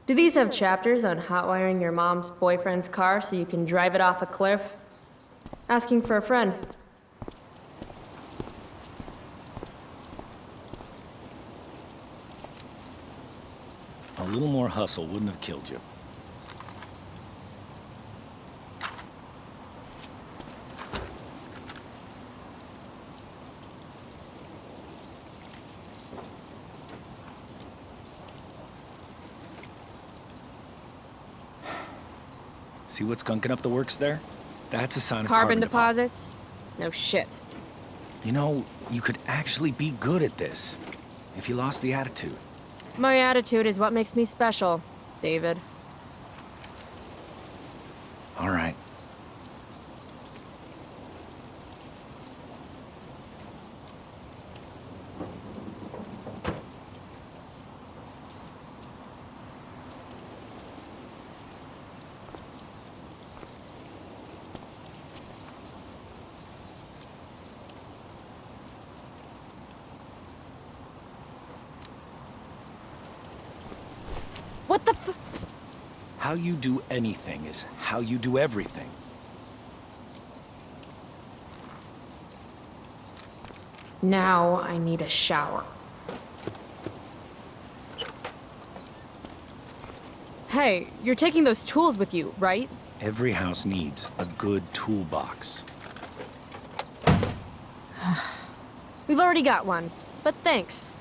Do these have chapters on hotwiring your mom's boyfriend's car so you can drive it off a cliff? Asking for a friend. A little more hustle wouldn't have killed you. See what's gunking up the works there? That's a sign of Carbon deposits? No shit. You know, you could actually be good at this if you lost the attitude. My attitude is what makes me special, David. All right. What the How you do anything is how you do everything. Now I need a shower. Hey, you're taking those tools with you, right? Every house needs a good toolbox. We've already got one, but thanks.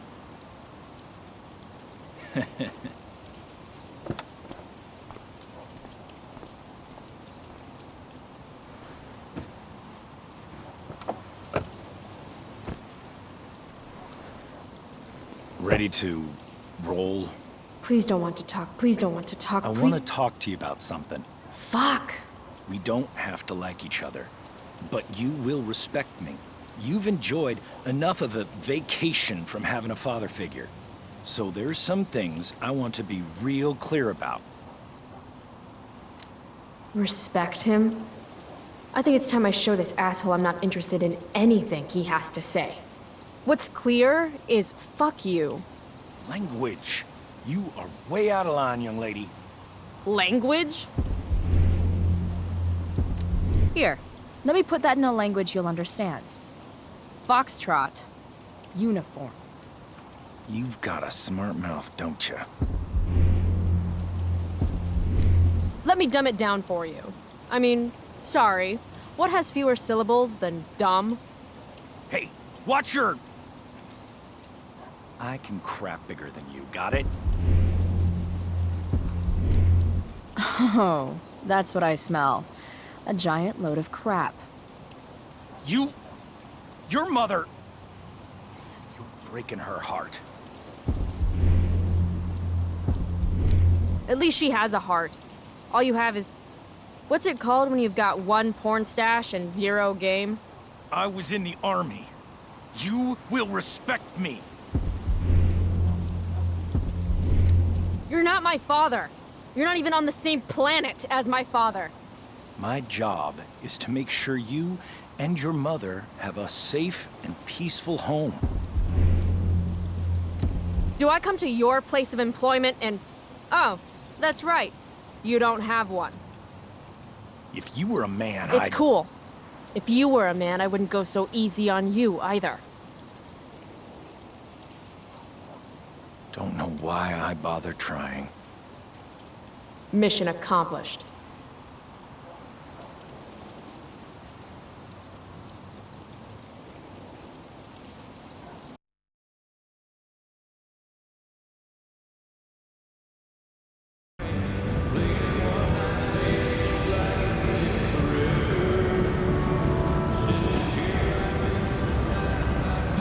Ready to roll? Please don't want to talk. Please don't want to talk. I want to talk to you about something. Fuck. We don't have to like each other, but you will respect me. You've enjoyed enough of a vacation from having a father figure. So there's some things I want to be real clear about. Respect him? I think it's time I show this asshole I'm not interested in anything he has to say. What's clear is fuck you. Language. You are way out of line, young lady. Language? Here, let me put that in a language you'll understand. Foxtrot. Uniform. You've got a smart mouth, don't you? Let me dumb it down for you. I mean, sorry. What has fewer syllables than dumb? Hey, watch your... I can crap bigger than you, got it? Oh, that's what I smell. A giant load of crap. Your mother... You're breaking her heart. At least she has a heart. All you have is... What's it called when you've got one porn stash and zero game? I was in the army. You will respect me. You're not my father. You're not even on the same planet as my father. My job is to make sure you and your mother have a safe and peaceful home. Do I come to your place of employment and... Oh, that's right. You don't have one. If you were a man, It's cool. If you were a man, I wouldn't go so easy on you either. Don't know why I bother trying. Mission accomplished.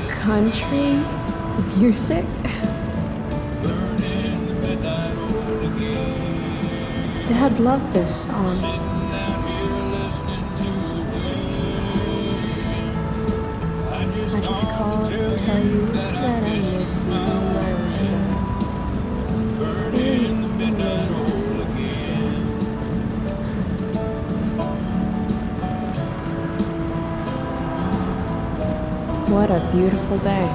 Country music? Dad loved this song. I just called to tell you that I miss you, my old friend. What a beautiful day.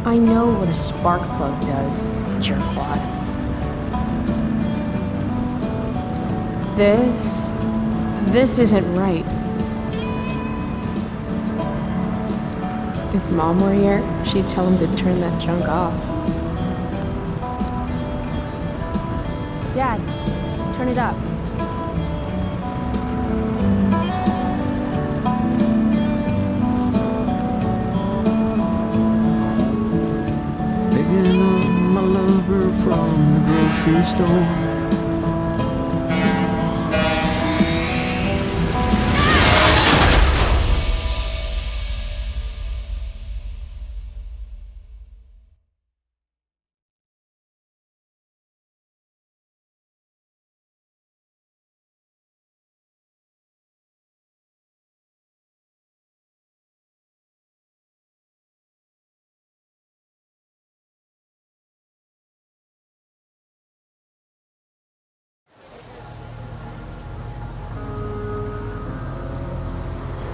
I know what a spark plug does, jerkwad. This isn't right. If Mom were here, she'd tell him to turn that junk off. Dad, turn it up. Picking up my lover from the grocery store.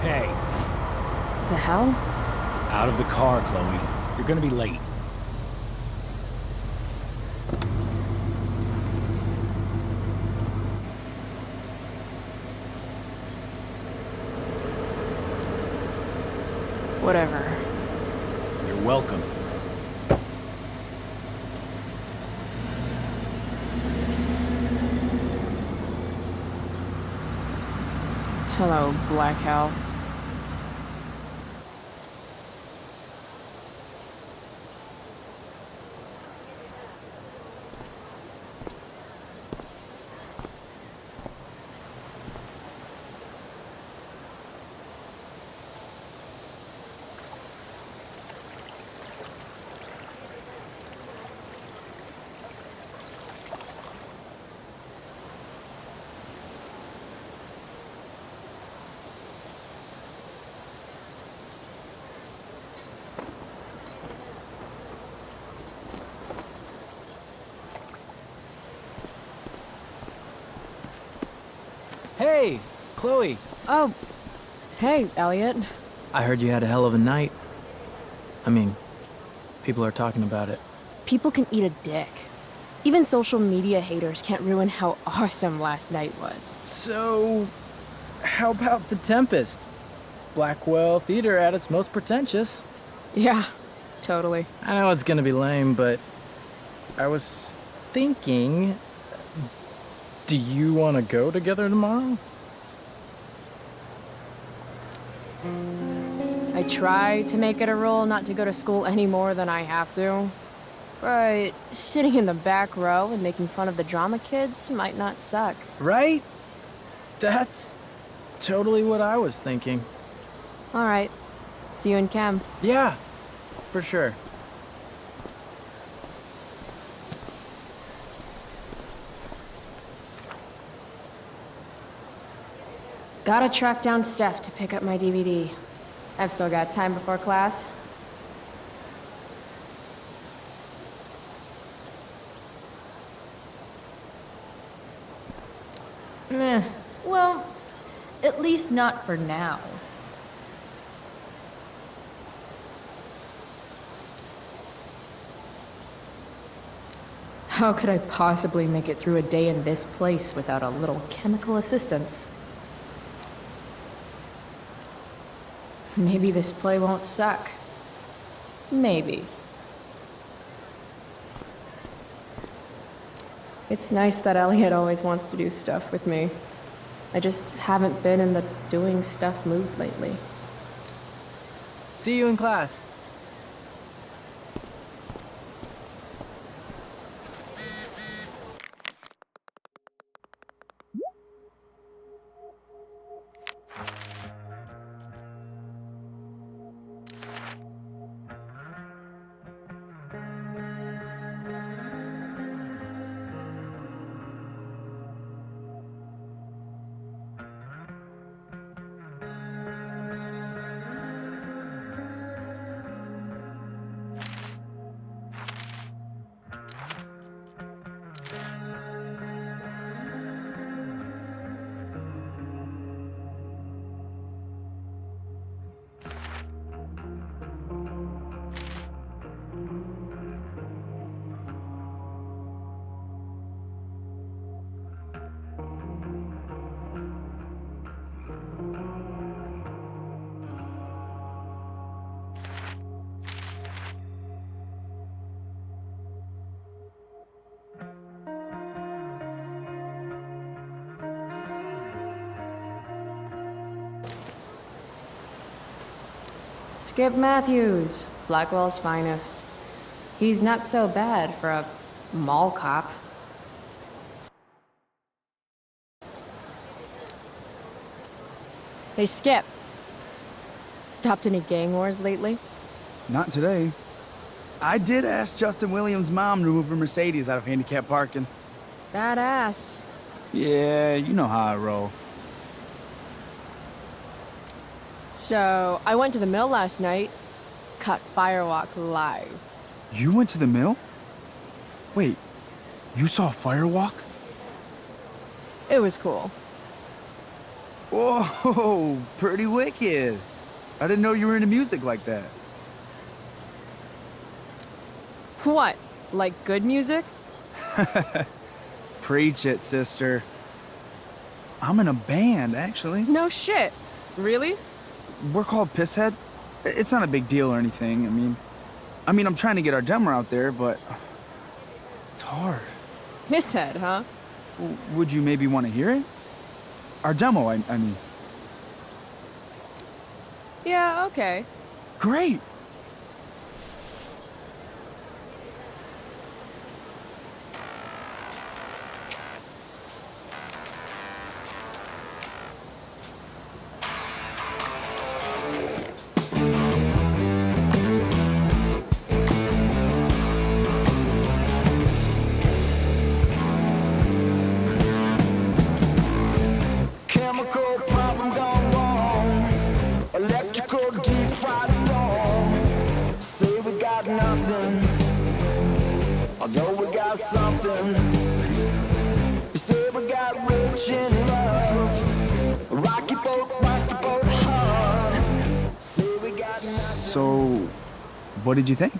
Hey, The hell? out of the car, Chloe. You're gonna be late. Whatever. You're welcome. Hello, Black Hell. Hey, Chloe. Oh, hey, Elliot. I heard you had a hell of a night. I mean, people are talking about it. People can eat a dick. Even social media haters can't ruin how awesome last night was. So, how about The Tempest? Blackwell Theater at its most pretentious. Yeah, totally. I know it's gonna be lame, but I was thinking, do you want to go together tomorrow? I try to make it a rule not to go to school any more than I have to. But sitting in the back row and making fun of the drama kids might not suck. Right? That's totally what I was thinking. All right. See you in chem. Yeah, for sure. Gotta track down Steph to pick up my DVD. I've still got time before class. Meh. Well, at least not for now. How could I possibly make it through a day in this place without a little chemical assistance? Maybe this play won't suck. Maybe. It's nice that Elliot always wants to do stuff with me. I just haven't been in the doing stuff mood lately. See you in class. Skip Matthews, Blackwell's finest. He's not so bad for a mall cop. Hey, Skip. Stopped any gang wars lately? Not today. I did ask Justin Williams' mom to move her Mercedes out of handicap parking. Badass. Yeah, you know how I roll. So, I went to the mill last night. Cut Firewalk live. You went to the mill? Wait, you saw Firewalk? It was cool. Whoa, pretty wicked. I didn't know you were into music like that. What? Like good music? Preach it, sister. I'm in a band, actually. No shit. Really? We're called Pisshead. It's not a big deal or anything. I mean, I'm trying to get our demo out there, but it's hard. Pisshead, huh? Would you maybe want to hear it? Our demo, I mean. Yeah, okay. Great. Chemical problem gone wrong. Electrical deep fried storm. Say we got nothing, although we got something. We say we got rich in love. Rocky boat hard. Say we got nothing. So, what did you think?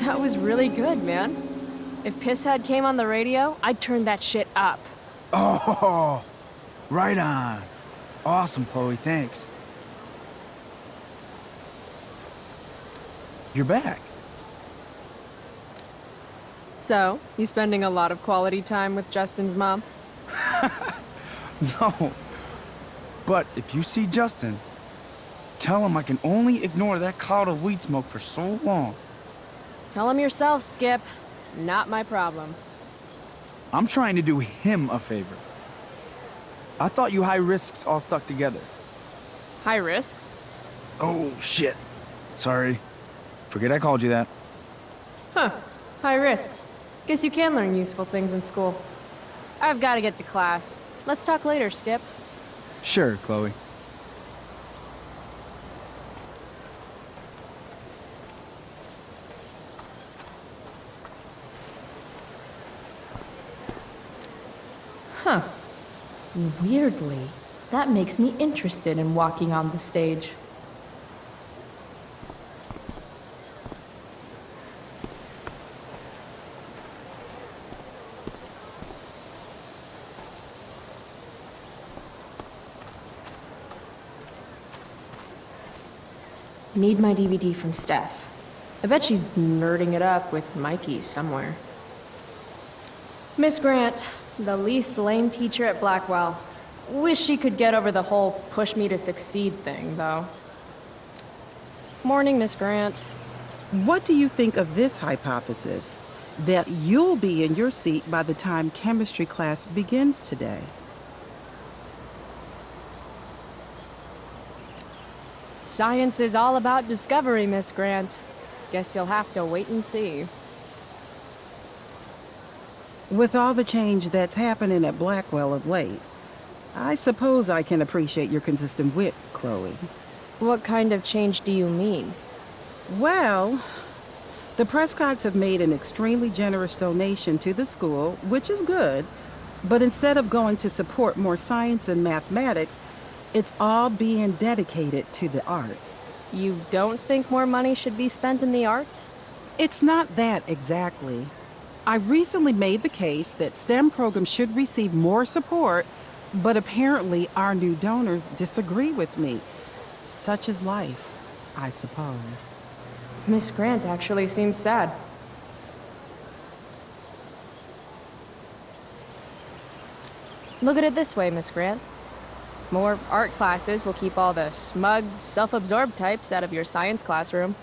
That was really good, man. If Pisshead came on the radio, I'd turn that shit up. Oh, right on. Awesome, Chloe, thanks. You're back. So, you spending a lot of quality time with Justin's mom? No. But if you see Justin, tell him I can only ignore that cloud of weed smoke for so long. Tell him yourself, Skip. Not my problem. I'm trying to do him a favor. I thought you high risks all stuck together. High risks? Oh, shit. Sorry. Forget I called you that. Huh. High risks. Guess you can learn useful things in school. I've got to get to class. Let's talk later, Skip. Sure, Chloe. Huh. Weirdly, that makes me interested in walking on the stage. Need my DVD from Steph. I bet she's nerding it up with Mikey somewhere. Miss Grant, the least lame teacher at Blackwell. Wish she could get over the whole push me to succeed thing, though. Morning, Miss Grant. What do you think of this hypothesis? That you'll be in your seat by the time chemistry class begins today. Science is all about discovery, Miss Grant. Guess you'll have to wait and see. With all the change that's happening at Blackwell of late, I suppose I can appreciate your consistent wit, Chloe. What kind of change do you mean? Well, the Prescotts have made an extremely generous donation to the school, which is good, but instead of going to support more science and mathematics, it's all being dedicated to the arts. You don't think more money should be spent in the arts? It's not that exactly. I recently made the case that STEM programs should receive more support, but apparently our new donors disagree with me. Such is life, I suppose. Miss Grant actually seems sad. Look at it this way, Miss Grant. More art classes will keep all the smug, self-absorbed types out of your science classroom.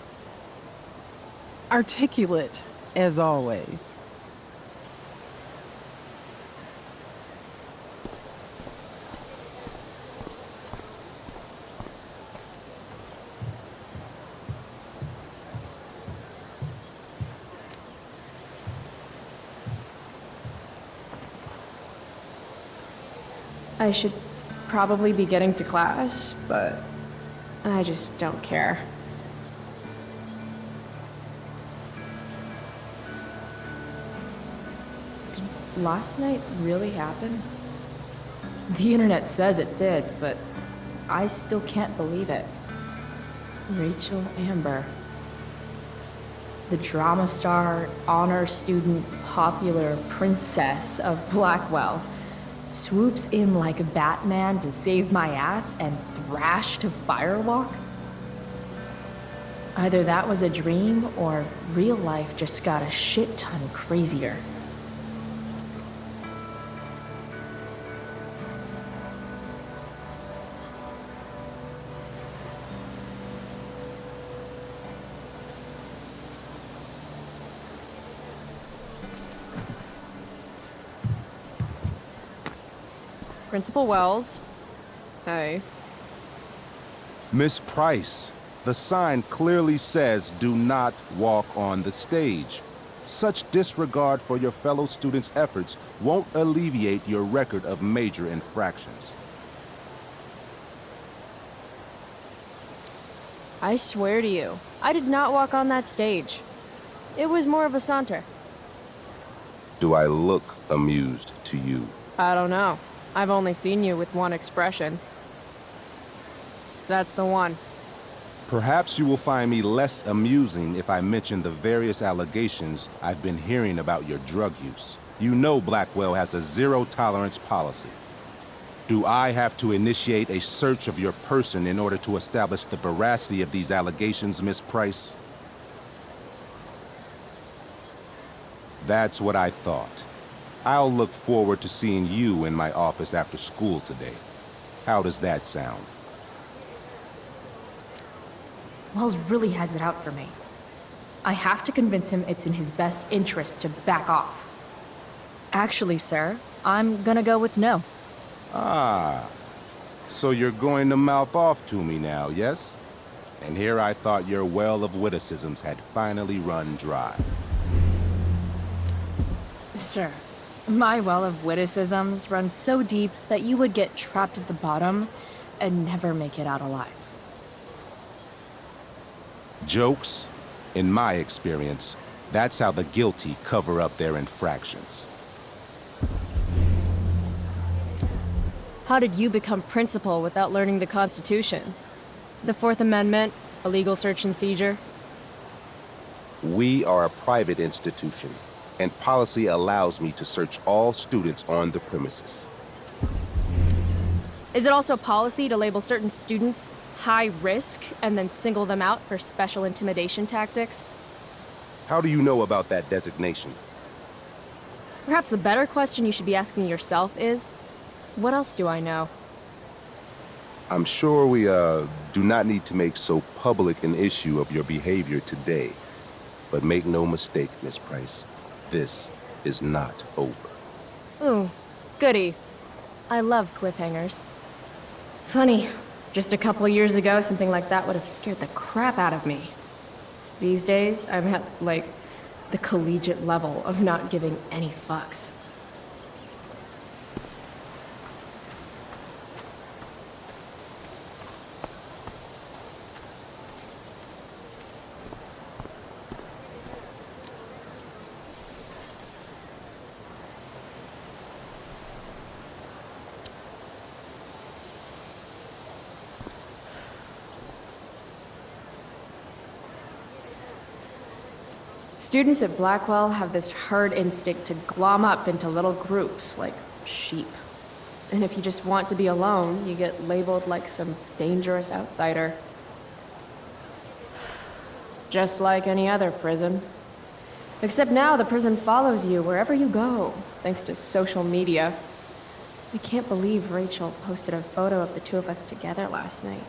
Articulate, as always. I should probably be getting to class, but I just don't care. Did last night really happen? The internet says it did, but I still can't believe it. Rachel Amber. The drama star, honor student, popular princess of Blackwell swoops in like Batman to save my ass and thrash to Firewalk? Either that was a dream or real life just got a shit ton crazier. Principal Wells. Hey. Miss Price, the sign clearly says do not walk on the stage. Such disregard for your fellow students' efforts won't alleviate your record of major infractions. I swear to you, I did not walk on that stage. It was more of a saunter. Do I look amused to you? I don't know. I've only seen you with one expression. That's the one. Perhaps you will find me less amusing if I mention the various allegations I've been hearing about your drug use. You know Blackwell has a zero-tolerance policy. Do I have to initiate a search of your person in order to establish the veracity of these allegations, Miss Price? That's what I thought. I'll look forward to seeing you in my office after school today. How does that sound? Wells really has it out for me. I have to convince him it's in his best interest to back off. Actually, sir, I'm gonna go with no. Ah, so you're going to mouth off to me now, yes? And here I thought your well of witticisms had finally run dry. Sir, my well of witticisms runs so deep that you would get trapped at the bottom and never make it out alive. Jokes, in my experience, that's how the guilty cover up their infractions. How did you become principal without learning the Constitution? The Fourth Amendment, illegal search and seizure? We are a private institution, and policy allows me to search all students on the premises. Is it also policy to label certain students high risk and then single them out for special intimidation tactics? How do you know about that designation? Perhaps the better question you should be asking yourself is, what else do I know? I'm sure we, do not need to make so public an issue of your behavior today. But make no mistake, Miss Price, this is not over. Ooh, goody. I love cliffhangers. Funny, just a couple years ago, something like that would have scared the crap out of me. These days, I'm at, like, the collegiate level of not giving any fucks. Students at Blackwell have this herd instinct to glom up into little groups, like sheep. And if you just want to be alone, you get labeled like some dangerous outsider. Just like any other prison. Except now the prison follows you wherever you go, thanks to social media. I can't believe Rachel posted a photo of the two of us together last night.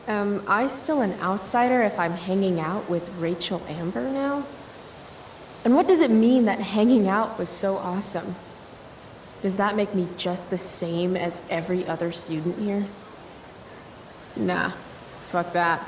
Am I still an outsider if I'm hanging out with Rachel Amber now? And what does it mean that hanging out was so awesome? Does that make me just the same as every other student here? Nah, fuck that.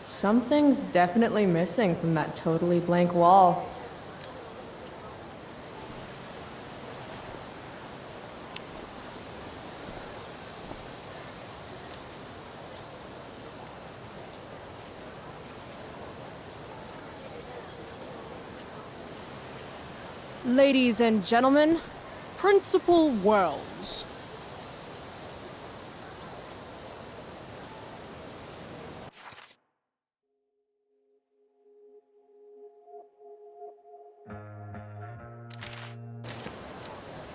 Something's definitely missing from that totally blank wall. Ladies and gentlemen, Principal Wells.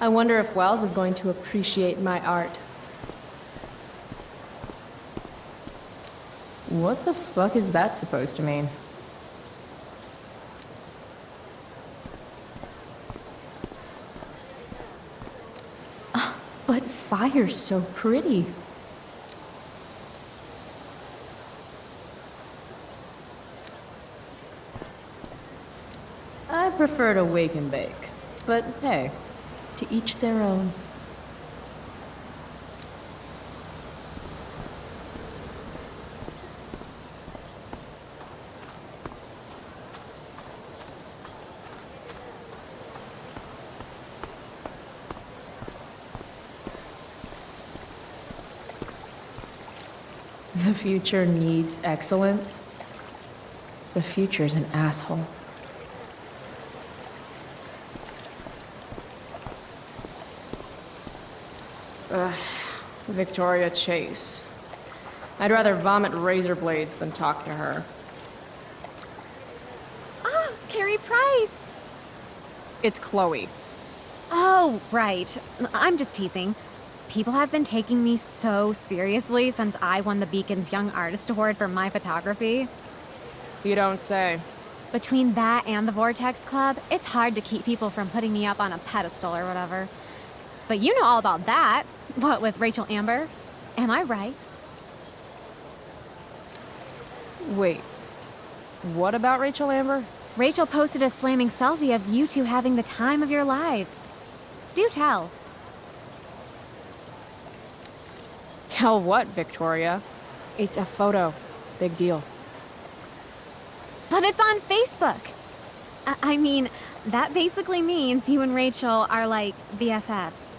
I wonder if Wells is going to appreciate my art. What the fuck is that supposed to mean? But fire's so pretty. I prefer to wake and bake, but hey, to each their own. The future needs excellence. The future's an asshole. Ugh, Victoria Chase. I'd rather vomit razor blades than talk to her. Oh, Carrie Price! It's Chloe. Oh, right. I'm just teasing. People have been taking me so seriously since I won the Beacon's Young Artist Award for my photography. You don't say. Between that and the Vortex Club, it's hard to keep people from putting me up on a pedestal or whatever. But you know all about that. What, with Rachel Amber? Am I right? Wait, what about Rachel Amber? Rachel posted a slamming selfie of you two having the time of your lives. Do tell. Tell what, Victoria? It's a photo. Big deal. But it's on Facebook. I mean, that basically means you and Rachel are like BFFs.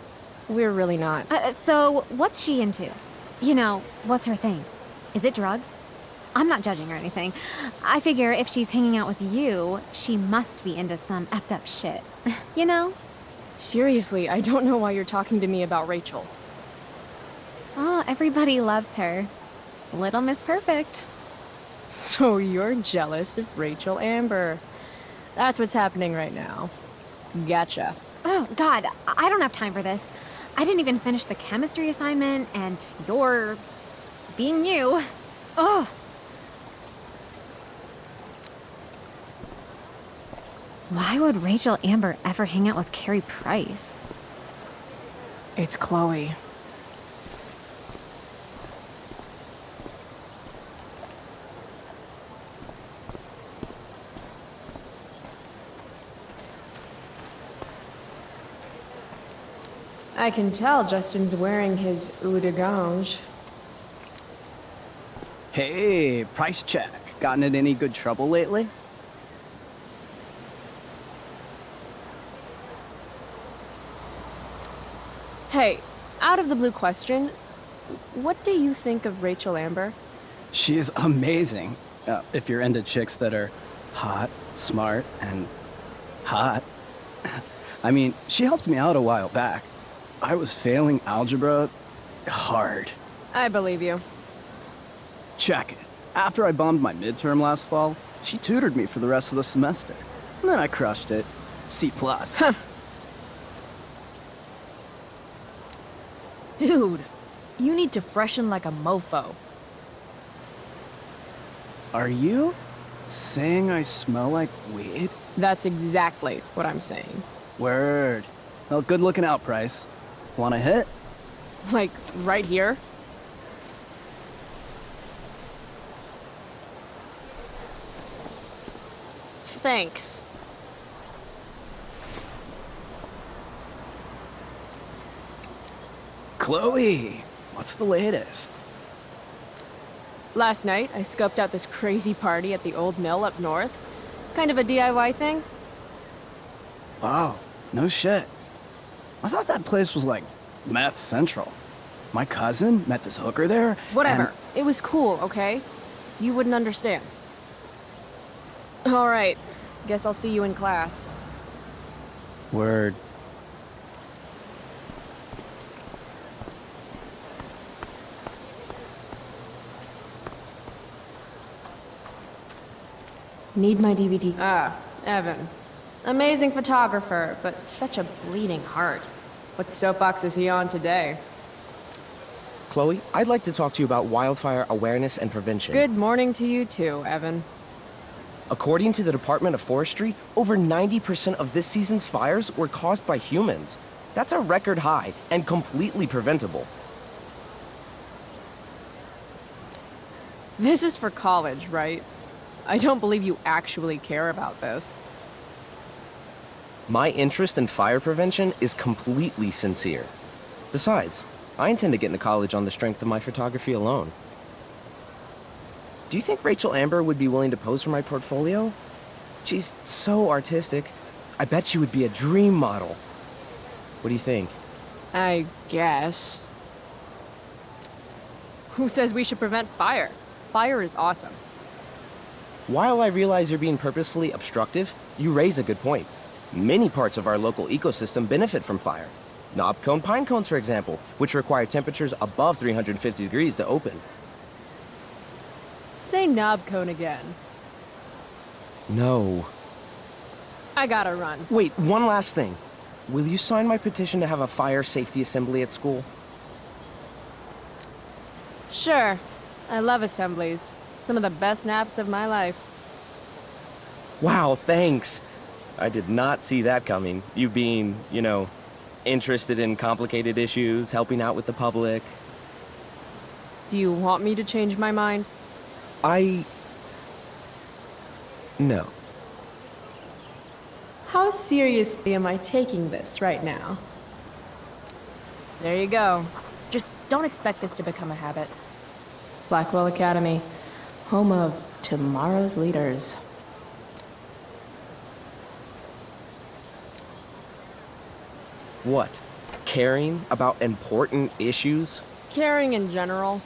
We're really not. So, what's she into? You know, what's her thing? Is it drugs? I'm not judging or anything. I figure if she's hanging out with you, she must be into some effed up shit. You know? Seriously, I don't know why you're talking to me about Rachel. Oh, everybody loves her. Little Miss Perfect. So you're jealous of Rachel Amber. That's what's happening right now. Gotcha. Oh, God, I don't have time for this. I didn't even finish the chemistry assignment, and you're being you. Ugh. Why would Rachel Amber ever hang out with Carrie Price? It's Chloe. I can tell Justin's wearing his eau de gange. Hey, price check. Gotten in any good trouble lately? Hey, out of the blue question, what do you think of Rachel Amber? She is amazing. If you're into chicks that are hot, smart, and hot. I mean, she helped me out a while back. I was failing algebra hard. I believe you. Check it. After I bombed my midterm last fall, She tutored me for the rest of the semester. And then I crushed it. C+. Dude, you need to freshen like a mofo. Are you saying I smell like weed? That's exactly what I'm saying. Word. Well, good looking out, Price. Want a hit? Like, right here? Thanks. Chloe, what's the latest? Last night, I scoped out this crazy party at the old mill up north. Kind of a DIY thing. Wow, no shit. I thought that place was like meth central. My cousin met this hooker there. Whatever. and- It was cool, okay? You wouldn't understand. All right. Guess I'll see you in class. Word. Need my DVD. Ah, Evan. Amazing photographer, but such a bleeding heart. What soapbox is he on today? Chloe, I'd like to talk to you about wildfire awareness and prevention. Good morning to you too, Evan. According to the Department of Forestry, over 90% of this season's fires were caused by humans. That's a record high and completely preventable. This is for college, right? I don't believe you actually care about this. My interest in fire prevention is completely sincere. Besides, I intend to get into college on the strength of my photography alone. Do you think Rachel Amber would be willing to pose for my portfolio? She's so artistic. I bet she would be a dream model. What do you think? I guess. Who says we should prevent fire? Fire is awesome. While I realize you're being purposefully obstructive, you raise a good point. Many parts of our local ecosystem benefit from fire. Knobcone pine cones, for example, which require temperatures above 350 degrees to open. Say knob cone again. No. I gotta run. Wait, one last thing. Will you sign my petition to have a fire safety assembly at school? Sure. I love assemblies. Some of the best naps of my life. Wow, thanks. I did not see that coming. You being, interested in complicated issues, helping out with the public. Do you want me to change my mind? No. How seriously am I taking this right now? There you go. Just don't expect this to become a habit. Blackwell Academy, home of tomorrow's leaders. What? Caring about important issues? Caring in general.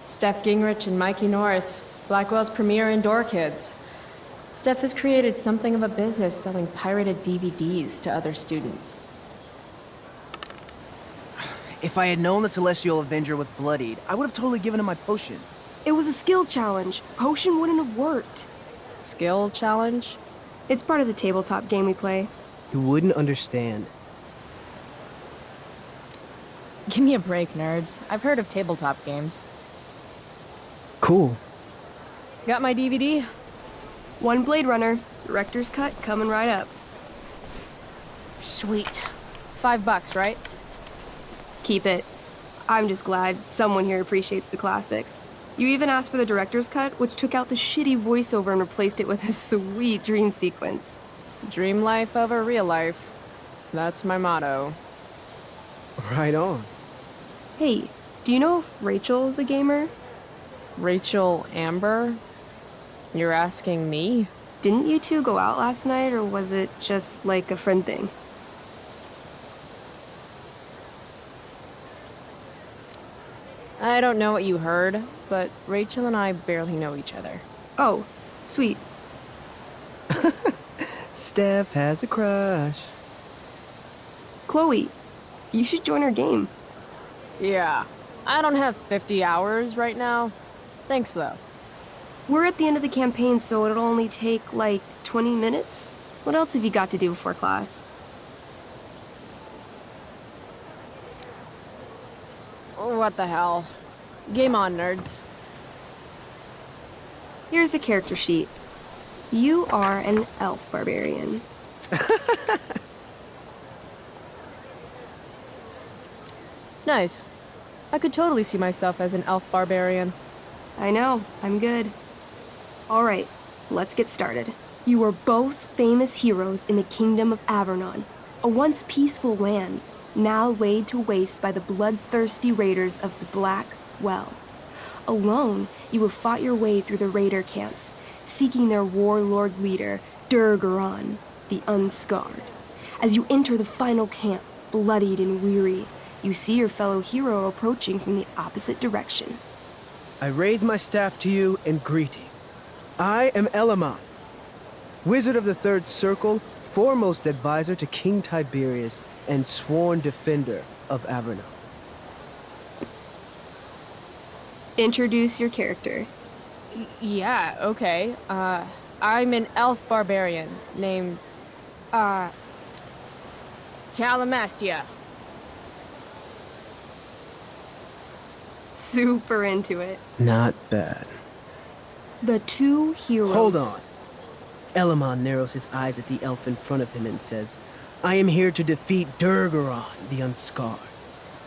Steph Gingrich and Mikey North, Blackwell's premier indoor kids. Steph has created something of a business selling pirated DVDs to other students. If I had known the Celestial Avenger was bloodied, I would have totally given him my potion. It was a skill challenge. Potion wouldn't have worked. Skill challenge? It's part of the tabletop game we play. He wouldn't understand. Give me a break, nerds. I've heard of tabletop games. Cool. Got my DVD? One Blade Runner, director's cut coming right up. Sweet. $5, right? Keep it. I'm just glad someone here appreciates the classics. You even asked for the director's cut, which took out the shitty voiceover and replaced it with a sweet dream sequence. Dream life over real life. That's my motto. Right on. Hey, do you know if Rachel's a gamer? Rachel Amber? You're asking me? Didn't you two go out last night, or was it just like a friend thing? I don't know what you heard, but Rachel and I barely know each other. Oh, sweet. Steph has a crush. Chloe, you should join our game. Yeah, I don't have 50 hours right now. Thanks, though. We're at the end of the campaign, so it'll only take, like, 20 minutes. What else have you got to do before class? What the hell? Game on, nerds. Here's a character sheet. You are an elf barbarian. Nice. I could totally see myself as an elf barbarian. I know, I'm good. Alright, let's get started. You are both famous heroes in the Kingdom of Avernon, a once peaceful land, now laid to waste by the bloodthirsty raiders of the Black Well. Alone, you have fought your way through the raider camps, seeking their warlord leader, Durgaron, the Unscarred. As you enter the final camp, bloodied and weary, you see your fellow hero approaching from the opposite direction. I raise my staff to you in greeting. I am Elamon, Wizard of the Third Circle, foremost advisor to King Tiberius, and sworn defender of Averno. Introduce your character. Yeah, okay. I'm an elf barbarian named, Calamastia. Super into it. Not bad. The two heroes. Hold on. Elamon narrows his eyes at the elf in front of him and says, I am here to defeat Durgaron, the Unscarred.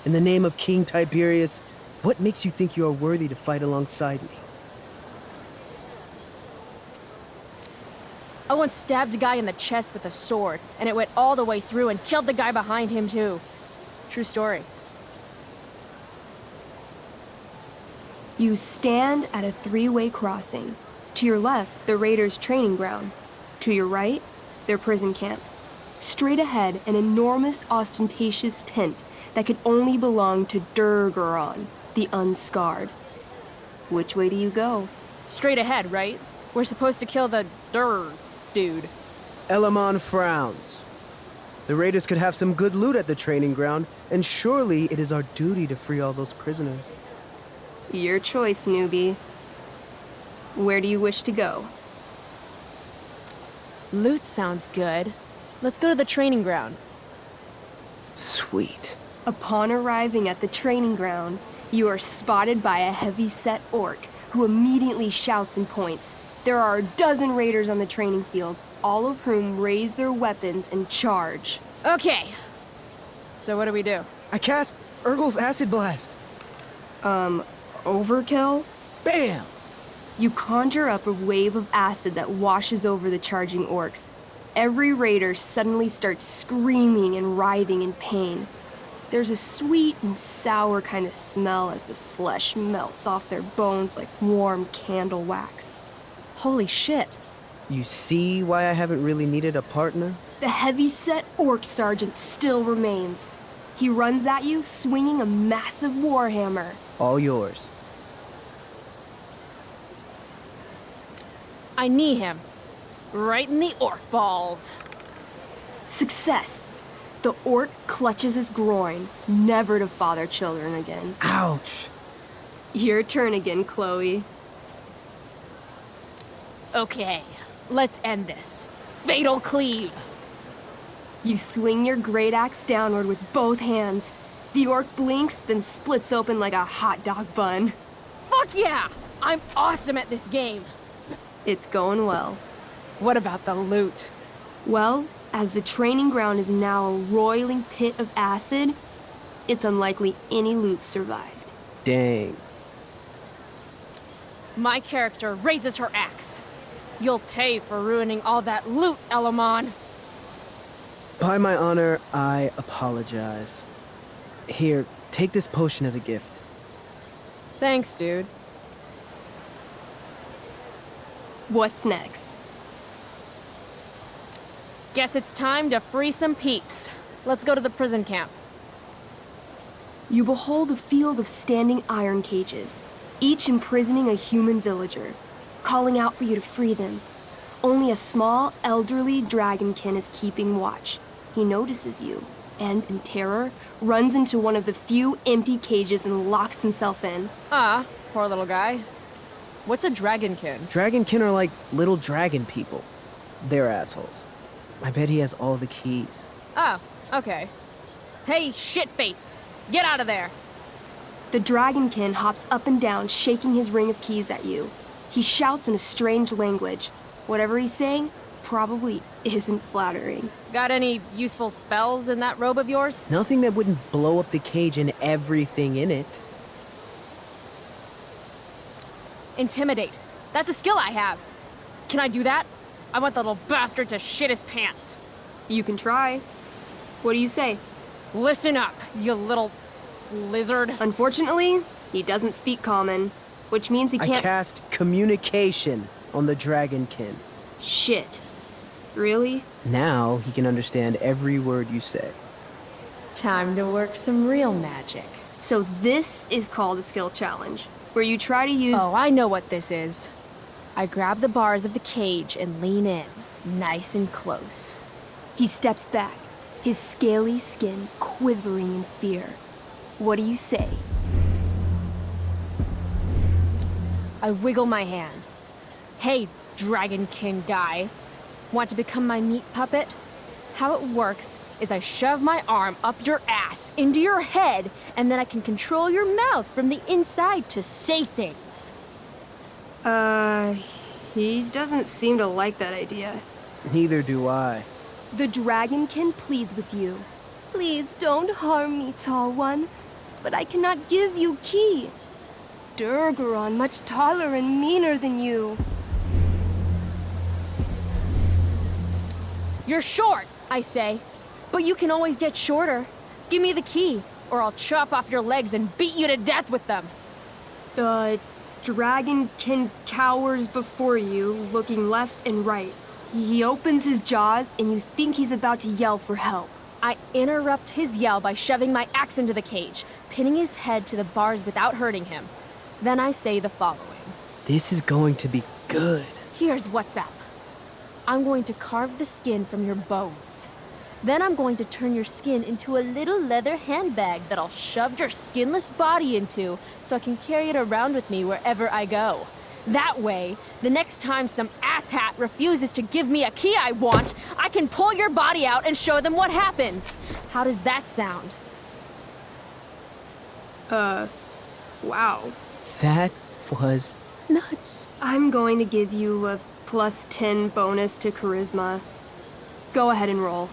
In the name of King Tiberius, what makes you think you are worthy to fight alongside me? I once stabbed a guy in the chest with a sword, and it went all the way through and killed the guy behind him, too. True story. You stand at a three-way crossing. To your left, the raiders' training ground. To your right, their prison camp. Straight ahead, an enormous, ostentatious tent that could only belong to Durgaron, the Unscarred. Which way do you go? Straight ahead, right? We're supposed to kill the dude. Elamon frowns. The raiders could have some good loot at the training ground, and surely it is our duty to free all those prisoners. Your choice, newbie. Where do you wish to go? Loot sounds good. Let's go to the training ground. Sweet. Upon arriving at the training ground, you are spotted by a heavy-set orc who immediately shouts and points. There are a dozen raiders on the training field, all of whom raise their weapons and charge. Okay. So what do we do? I cast Urgel's Acid Blast. Overkill? Bam! You conjure up a wave of acid that washes over the charging orcs. Every raider suddenly starts screaming and writhing in pain. There's a sweet and sour kind of smell as the flesh melts off their bones like warm candle wax. Holy shit. You see why I haven't really needed a partner? The heavy-set orc sergeant still remains. He runs at you, swinging a massive warhammer. All yours. I knee him. Right in the orc balls. Success! The orc clutches his groin, never to father children again. Ouch! Your turn again, Chloe. Okay, let's end this. Fatal cleave! You swing your great axe downward with both hands. The orc blinks, then splits open like a hot dog bun. Fuck yeah! I'm awesome at this game! It's going well. What about the loot? Well, as the training ground is now a roiling pit of acid, it's unlikely any loot survived. Dang. My character raises her axe. You'll pay for ruining all that loot, Elamon. By my honor, I apologize. Here, take this potion as a gift. Thanks, dude. What's next? Guess it's time to free some peeps. Let's go to the prison camp. You behold a field of standing iron cages, each imprisoning a human villager, calling out for you to free them. Only a small, elderly dragonkin is keeping watch. He notices you. and in terror, runs into one of the few empty cages and locks himself in. Ah, poor little guy. What's a dragonkin? Dragonkin are like little dragon people. They're assholes. I bet he has all the keys. Oh, okay. Hey, shitface! Get out of there! The dragonkin hops up and down, shaking his ring of keys at you. He shouts in a strange language. Whatever he's saying probably isn't flattering. Got any useful spells in that robe of yours? Nothing that wouldn't blow up the cage and everything in it. Intimidate. That's a skill I have. Can I do that? I want the little bastard to shit his pants. You can try. What do you say? Listen up, you little lizard. Unfortunately, he doesn't speak common, which means he can't— I cast communication on the dragonkin. Shit. Really? Now he can understand every word you say. Time to work some real magic. So this is called a skill challenge, where you try to use— Oh, I know what this is. I grab the bars of the cage and lean in, nice and close. He steps back, his scaly skin quivering in fear. What do you say? I wiggle my hand. Hey, dragonkin guy. Want to become my meat puppet? How it works is I shove my arm up your ass into your head, and then I can control your mouth from the inside to say things. He doesn't seem to like that idea. Neither do I. The dragonkin pleads with you. Please don't harm me, tall one, but I cannot give you key. Durgaron much taller and meaner than you. You're short, I say, but you can always get shorter. Give me the key, or I'll chop off your legs and beat you to death with them. The dragonkin cowers before you, looking left and right. He opens his jaws, and you think he's about to yell for help. I interrupt his yell by shoving my axe into the cage, pinning his head to the bars without hurting him. Then I say the following. This is going to be good. Here's what's up. I'm going to carve the skin from your bones. Then I'm going to turn your skin into a little leather handbag that I'll shove your skinless body into so I can carry it around with me wherever I go. That way, the next time some asshat refuses to give me a key I want, I can pull your body out and show them what happens. How does that sound? Wow. That was nuts. I'm going to give you a +10 bonus to charisma. Go ahead and roll.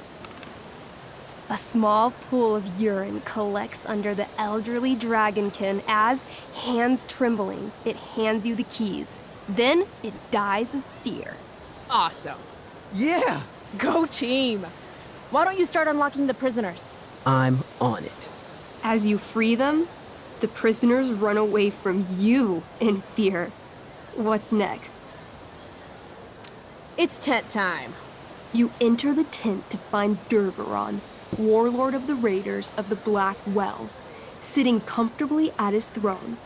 A small pool of urine collects under the elderly dragonkin as, hands trembling, it hands you the keys. Then it dies of fear. Awesome. Yeah! Go team! Why don't you start unlocking the prisoners? I'm on it. As you free them, the prisoners run away from you in fear. What's next? It's tent time. You enter the tent to find Durgaron, warlord of the Raiders of the Black Well, sitting comfortably at his throne.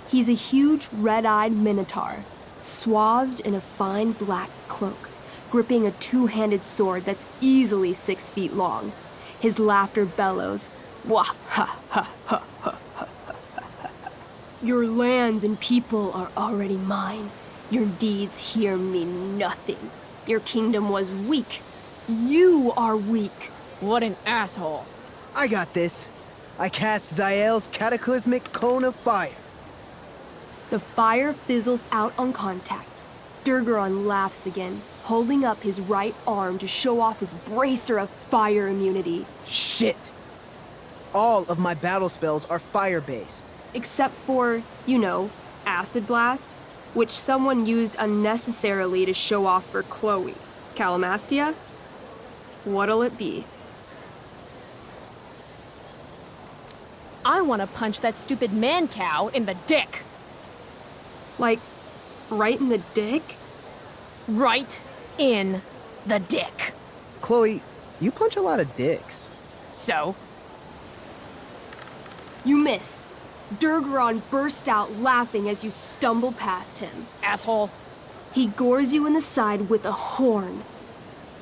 He's a huge red-eyed minotaur, swathed in a fine black cloak, gripping a two-handed sword that's easily 6 feet long. His laughter bellows, wah ha ha ha ha ha ha. Your lands and people are already mine. Your deeds here mean nothing. Your kingdom was weak. You are weak. What an asshole. I got this. I cast Zael's cataclysmic cone of fire. The fire fizzles out on contact. Durgaron laughs again, holding up his right arm to show off his bracer of fire immunity. Shit! All of my battle spells are fire-based. Except for, you know, Acid Blast, which someone used unnecessarily to show off for Chloe. Calamastia? What'll it be? I want to punch that stupid man-cow in the dick. Like, right in the dick? Right in the dick. Chloe, you punch a lot of dicks. So? You miss. Durgaron bursts out laughing as you stumble past him. Asshole. He gores you in the side with a horn.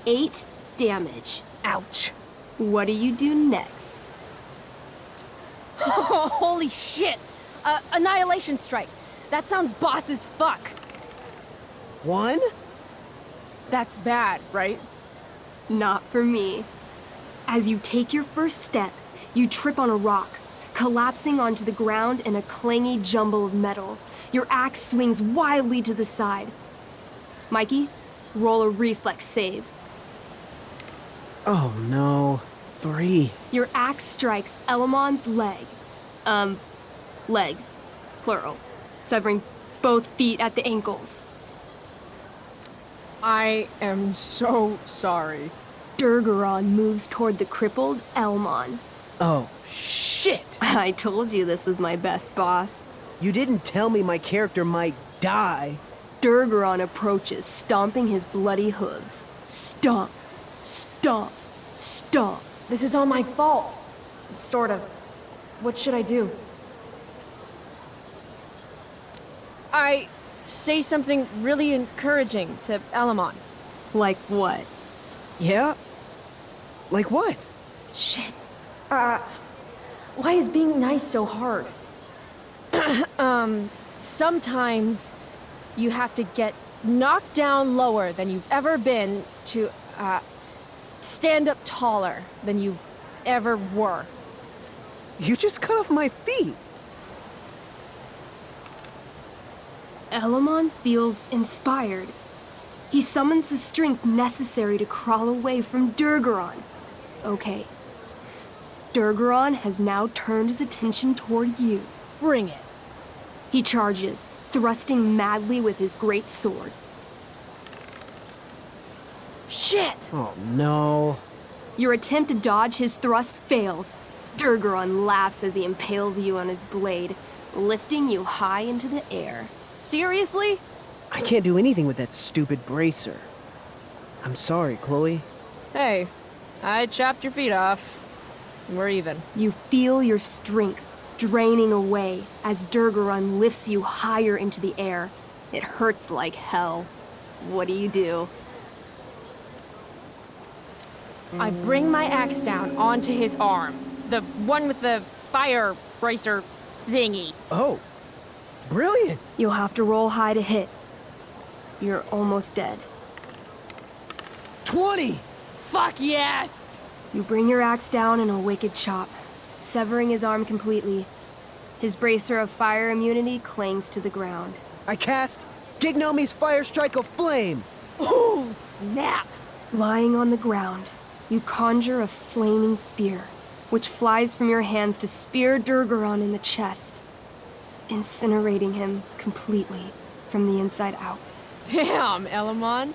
8 damage. Ouch. What do you do next? Holy shit! Annihilation Strike. That sounds boss as fuck. One? That's bad, right? Not for me. As you take your first step, you trip on a rock, collapsing onto the ground in a clangy jumble of metal. Your axe swings wildly to the side. Mikey, roll a reflex save. Oh no. 3. Your axe strikes Elamon's leg. Legs. Plural. Severing both feet at the ankles. I am so sorry. Durgaron moves toward the crippled Elmon. Oh, shit! I told you this was my best boss. You didn't tell me my character might die. Durgaron approaches, stomping his bloody hooves. Stomp, stomp, stomp. This is all my fault. Sort of. What should I do? I say something really encouraging to Elamon. Like what? Yeah? Like what? Shit. Why is being nice so hard? Sometimes you have to get knocked down lower than you've ever been to, stand up taller than you ever were. You just cut off my feet. Elamon feels inspired. He summons the strength necessary to crawl away from Durgaron. Okay. Durgaron has now turned his attention toward you. Bring it. He charges, thrusting madly with his great sword. Shit! Oh no. Your attempt to dodge his thrust fails. Durgaron laughs as he impales you on his blade, lifting you high into the air. Seriously? I can't do anything with that stupid bracer. I'm sorry, Chloe. Hey, I chopped your feet off. We're even. You feel your strength draining away as Durgaron lifts you higher into the air. It hurts like hell. What do? I bring my axe down onto his arm. The one with the fire bracer thingy. Oh, brilliant. You'll have to roll high to hit. You're almost dead. 20! Fuck yes! You bring your axe down in a wicked chop, severing his arm completely. His bracer of fire immunity clings to the ground. I cast Gignomi's Fire Strike of Flame! Ooh, snap! Lying on the ground, you conjure a flaming spear, which flies from your hands to spear Durgaron in the chest, incinerating him completely from the inside out. Damn, Elamon.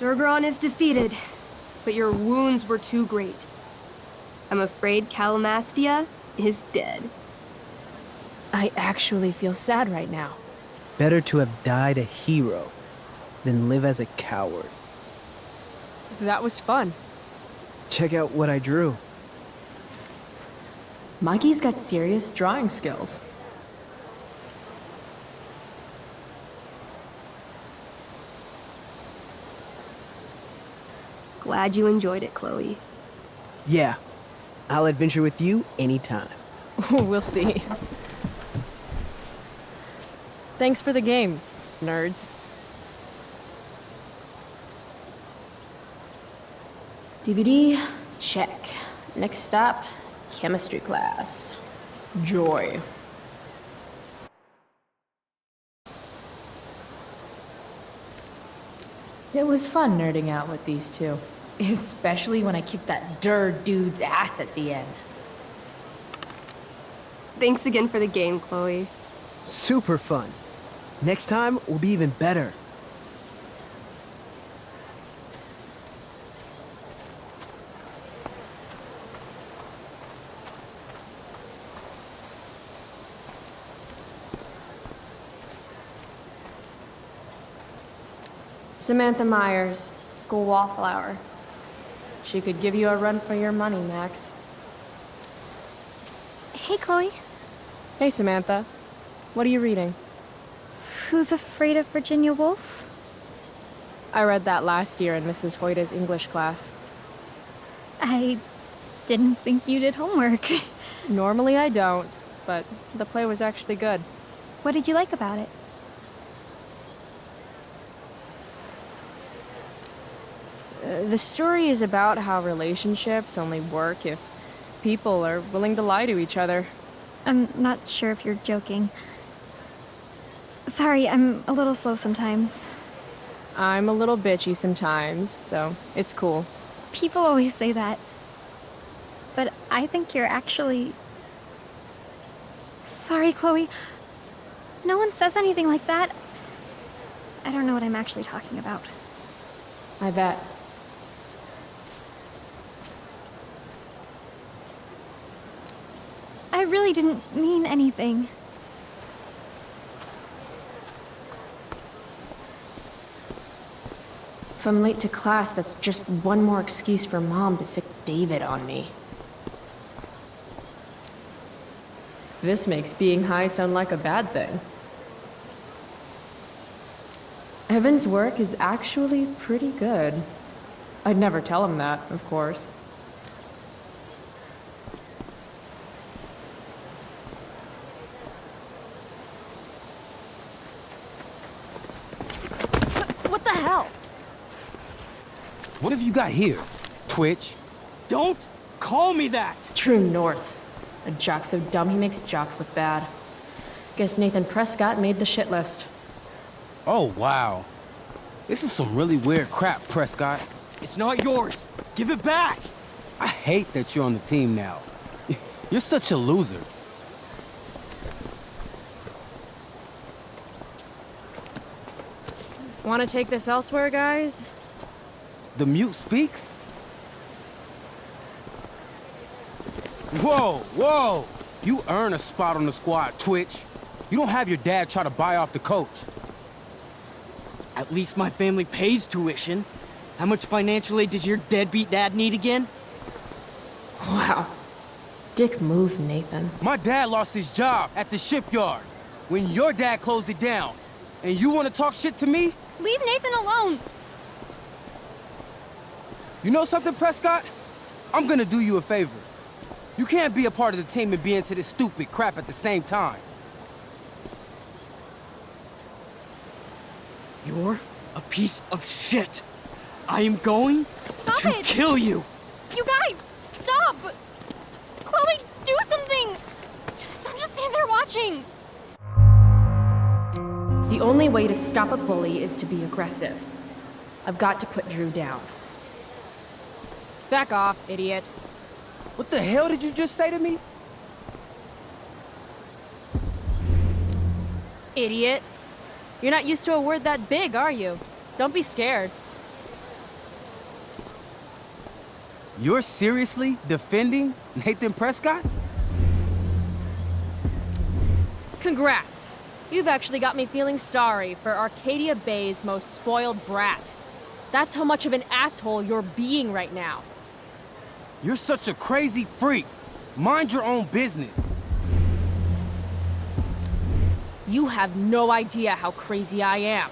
Durgaron is defeated, but your wounds were too great. I'm afraid Calamastia is dead. I actually feel sad right now. Better to have died a hero than live as a coward. That was fun. Check out what I drew. Mikey's got serious drawing skills. Glad you enjoyed it, Chloe. Yeah, I'll adventure with you anytime. We'll see. Thanks for the game, nerds. DVD, check. Next stop, chemistry class. Joy. It was fun nerding out with these two. Especially when I kicked that dude's ass at the end. Thanks again for the game, Chloe. Super fun. Next time will be even better. Samantha Myers, school wallflower. She could give you a run for your money, Max. Hey, Chloe. Hey, Samantha. What are you reading? Who's Afraid of Virginia Woolf? I read that last year in Mrs. Hoyta's English class. I didn't think you did homework. Normally I don't, but the play was actually good. What did you like about it? The story is about how relationships only work if people are willing to lie to each other. I'm not sure if you're joking. Sorry, I'm a little slow sometimes. I'm a little bitchy sometimes, so it's cool. People always say that. But I think you're actually... Sorry, Chloe. No one says anything like that. I don't know what I'm actually talking about. I bet. I really didn't mean anything. If I'm late to class, that's just one more excuse for Mom to sick David on me. This makes being high sound like a bad thing. Evan's work is actually pretty good. I'd never tell him that, of course. What the hell? What have you got here? Twitch? Don't call me that! True north. A jock so dumb he makes jocks look bad. Guess Nathan Prescott made the shit list. Oh, wow. This is some really weird crap, Prescott. It's not yours. Give it back! I hate that you're on the team now. You're such a loser. Want to take this elsewhere, guys? The mute speaks? Whoa, whoa! You earn a spot on the squad, Twitch. You don't have your dad try to buy off the coach. At least my family pays tuition. How much financial aid does your deadbeat dad need again? Wow. Dick move, Nathan. My dad lost his job at the shipyard when your dad closed it down. And you want to talk shit to me? Leave Nathan alone! You know something, Prescott? I'm gonna do you a favor. You can't be a part of the team and be into this stupid crap at the same time. You're a piece of shit. I am going to kill you. You guys, stop! Chloe, do something! Don't just stand there watching! The only way to stop a bully is to be aggressive. I've got to put Drew down. Back off, idiot. What the hell did you just say to me? Idiot. You're not used to a word that big, are you? Don't be scared. You're seriously defending Nathan Prescott? Congrats. You've actually got me feeling sorry for Arcadia Bay's most spoiled brat. That's how much of an asshole you're being right now. You're such a crazy freak. Mind your own business. You have no idea how crazy I am.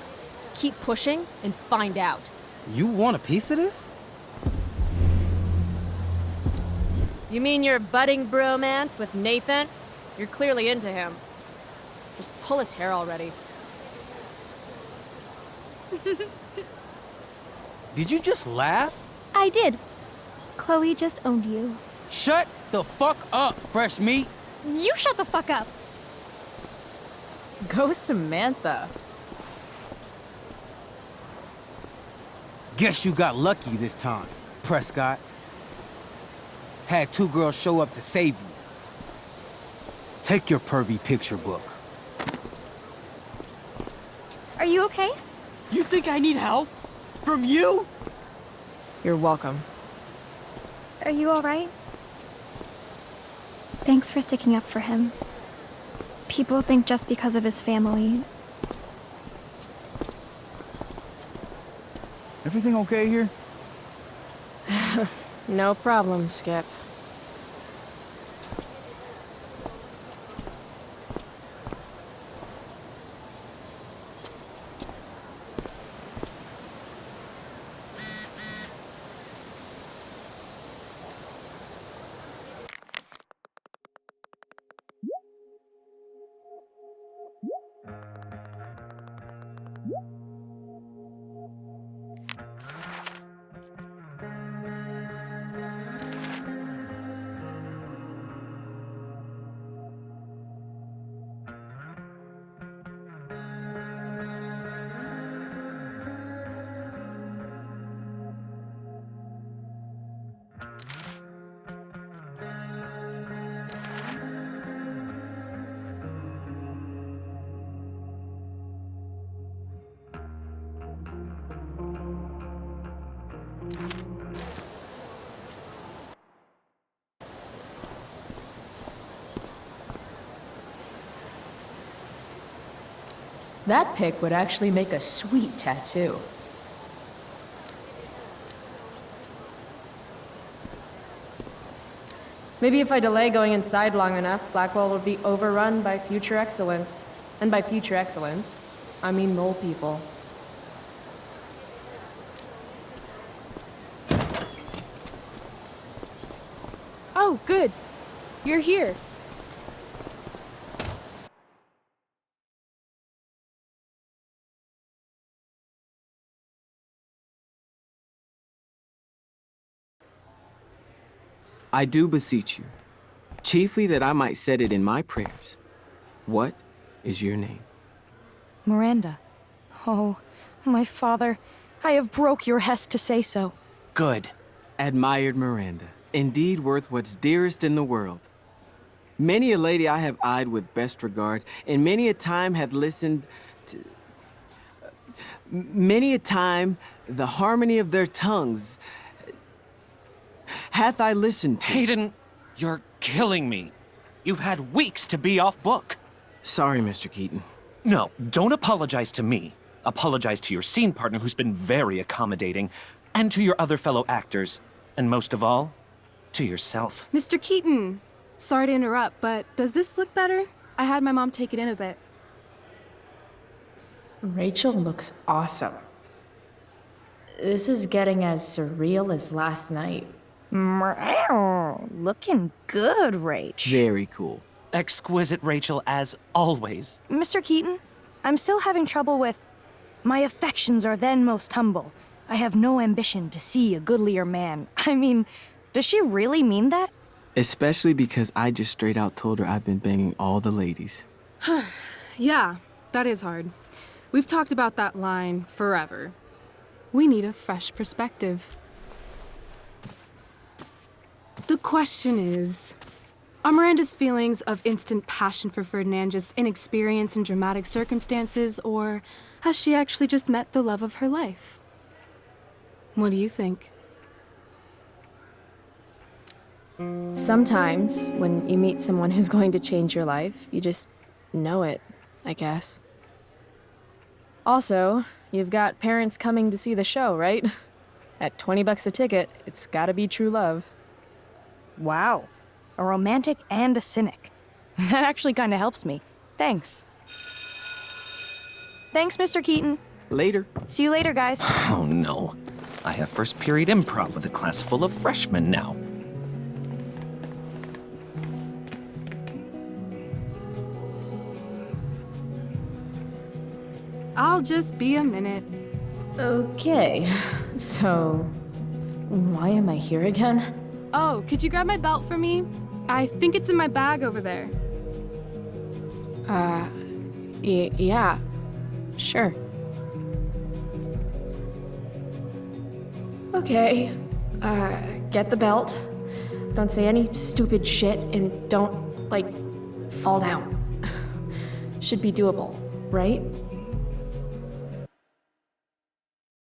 Keep pushing and find out. You want a piece of this? You mean your budding bromance with Nathan? You're clearly into him. Just pull his hair already. Did you just laugh? I did. Chloe just owned you. Shut the fuck up, fresh meat. You shut the fuck up! Go Samantha. Guess you got lucky this time, Prescott. Had two girls show up to save you. Take your pervy picture book. Are you okay? You think I need help? From you? You're welcome. Are you alright? Thanks for sticking up for him. People think just because of his family. Everything okay here? No problem, Skip. That pic would actually make a sweet tattoo. Maybe if I delay going inside long enough, Blackwell will be overrun by future excellence. And by future excellence, I mean mole people. Oh, good. You're here. I do beseech you, chiefly that I might set it in my prayers. What is your name? Miranda. Oh, my father, I have broke your hest to say so. Good. Admired Miranda, indeed worth what's dearest in the world. Many a lady I have eyed with best regard, and many a time had listened to... many a time the harmony of their tongues hath I listened to. Hayden, you're killing me. You've had weeks to be off book. Sorry, Mr. Keaton. No, don't apologize to me. Apologize to your scene partner who's been very accommodating, and to your other fellow actors, and most of all, to yourself. Mr. Keaton, sorry to interrupt, but does this look better? I had my mom take it in a bit. Rachel looks awesome. This is getting as surreal as last night. Looking good, Rach. Very cool. Exquisite, Rachel, as always. Mr. Keaton, I'm still having trouble with... My affections are then most humble. I have no ambition to see a goodlier man. I mean, does she really mean that? Especially because I just straight out told her I've been banging all the ladies. Yeah, that is hard. We've talked about that line forever. We need a fresh perspective. The question is, are Miranda's feelings of instant passion for Ferdinand just inexperience in dramatic circumstances, or has she actually just met the love of her life? What do you think? Sometimes, when you meet someone who's going to change your life, you just know it, I guess. Also, you've got parents coming to see the show, right? At $20 a ticket, it's gotta be true love. Wow. A romantic and a cynic. That actually kind of helps me. Thanks. Thanks, Mr. Keaton. Later. See you later, guys. Oh no. I have first period improv with a class full of freshmen now. I'll just be a minute. Okay, so why am I here again? Oh, could you grab my belt for me? I think it's in my bag over there. Yeah, sure. Okay, get the belt. Don't say any stupid shit and don't, like, fall down. Should be doable, right?